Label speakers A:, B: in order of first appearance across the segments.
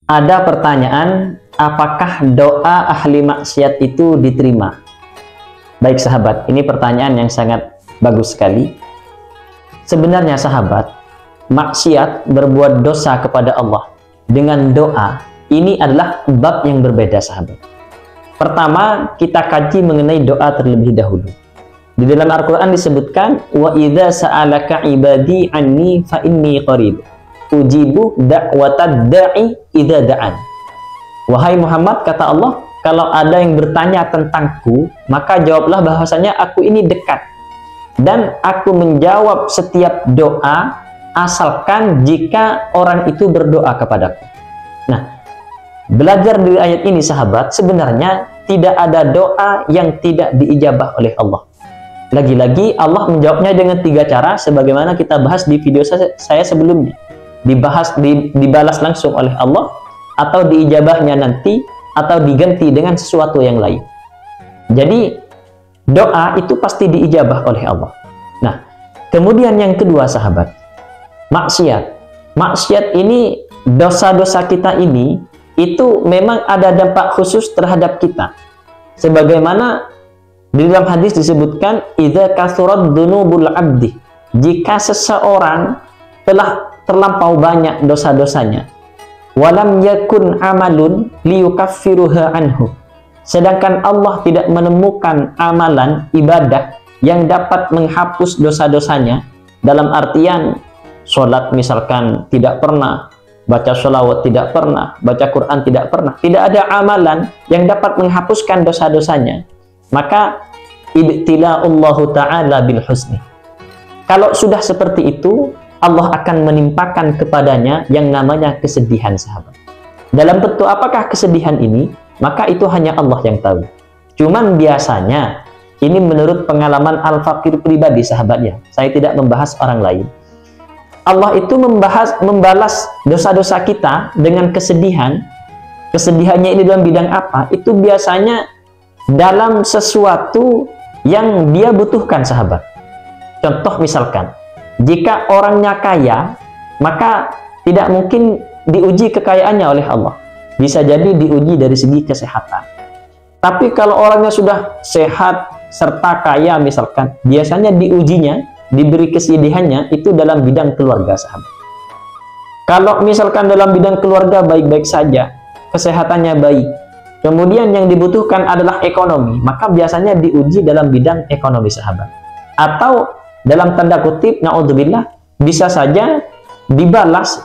A: Ada pertanyaan, apakah doa ahli maksiat itu diterima? Baik sahabat, ini pertanyaan yang sangat bagus sekali. Sebenarnya sahabat, maksiat berbuat dosa kepada Allah dengan doa, ini adalah bab yang berbeda sahabat. Pertama, kita kaji mengenai doa terlebih dahulu. Di dalam Al-Quran disebutkan, wa idza sa'alaka ibadi anni fa inni qarib ujibu da'watad da'i idza da'an. Wahai Muhammad, kata Allah, kalau ada yang bertanya tentangku, maka jawablah bahwasanya aku ini dekat dan aku menjawab setiap doa asalkan jika orang itu berdoa kepadaku. Nah, belajar dari ayat ini sahabat, sebenarnya tidak ada doa yang tidak diijabah oleh Allah. Lagi-lagi Allah menjawabnya dengan 3 cara sebagaimana kita bahas di video saya sebelumnya. Dibalas langsung oleh Allah, atau diijabahnya nanti, atau diganti dengan sesuatu yang lain. Jadi doa itu pasti diijabah oleh Allah. Nah, kemudian yang kedua sahabat, maksiat ini, dosa-dosa kita ini itu memang ada dampak khusus terhadap kita. Sebagaimana di dalam hadis disebutkan, idza kathurat dzunubul abdi, jika seseorang telah terlampau banyak dosa-dosanya, walam yakun amalun liyukaffiruha anhu, sedangkan Allah tidak menemukan amalan ibadah yang dapat menghapus dosa-dosanya, dalam artian sholat misalkan tidak pernah, baca sholawat tidak pernah, baca Quran tidak pernah, tidak ada amalan yang dapat menghapuskan dosa-dosanya, maka ibtila'ullahu ta'ala bil husni. Kalau sudah seperti itu, Allah akan menimpakan kepadanya yang namanya kesedihan sahabat. Dalam bentuk apakah kesedihan ini? Maka itu hanya Allah yang tahu. Cuman biasanya, ini menurut pengalaman al-fakir pribadi sahabatnya, saya tidak membahas orang lain. Allah itu membalas dosa-dosa kita dengan kesedihan. Kesedihannya ini dalam bidang apa? Itu biasanya dalam sesuatu yang dia butuhkan sahabat. Contoh misalkan, jika orangnya kaya, maka tidak mungkin diuji kekayaannya oleh Allah. Bisa jadi diuji dari segi kesehatan. Tapi kalau orangnya sudah sehat serta kaya misalkan, biasanya diujinya, diberi kesedihannya itu dalam bidang keluarga sahabat. Kalau misalkan dalam bidang keluarga baik-baik saja, kesehatannya baik, kemudian yang dibutuhkan adalah ekonomi, maka biasanya diuji dalam bidang ekonomi sahabat. Atau dalam tanda kutip, na'udzubillah, bisa saja dibalas,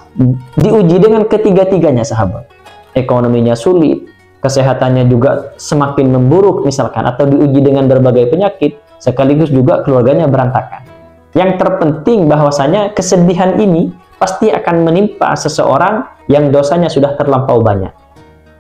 A: diuji dengan ketiga-tiganya sahabat. Ekonominya sulit, kesehatannya juga semakin memburuk misalkan, atau diuji dengan berbagai penyakit, sekaligus juga keluarganya berantakan. Yang terpenting bahwasanya kesedihan ini pasti akan menimpa seseorang yang dosanya sudah terlampau banyak.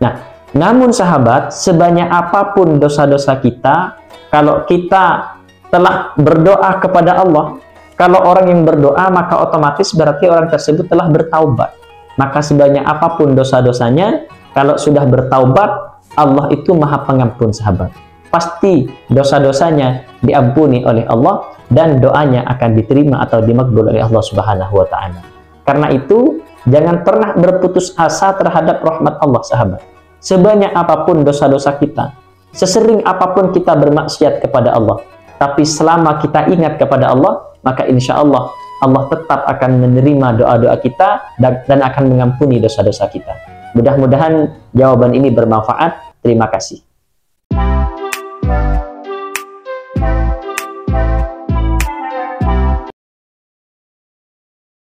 A: Nah, namun sahabat, sebanyak apapun dosa-dosa kita, kalau kita telah berdoa kepada Allah, kalau orang yang berdoa maka otomatis berarti orang tersebut telah bertaubat. Maka sebanyak apapun dosa-dosanya, kalau sudah bertaubat, Allah itu maha pengampun sahabat. Pasti dosa-dosanya diampuni oleh Allah dan doanya akan diterima atau dimakbul oleh Allah Subhanahu wa Ta'ala. Karena itu, jangan pernah berputus asa terhadap rahmat Allah sahabat. Sebanyak apapun dosa-dosa kita, sesering apapun kita bermaksiat kepada Allah, tapi selama kita ingat kepada Allah, maka insya Allah, Allah tetap akan menerima doa-doa kita dan akan mengampuni dosa-dosa kita. Mudah-mudahan jawaban ini bermanfaat. Terima kasih.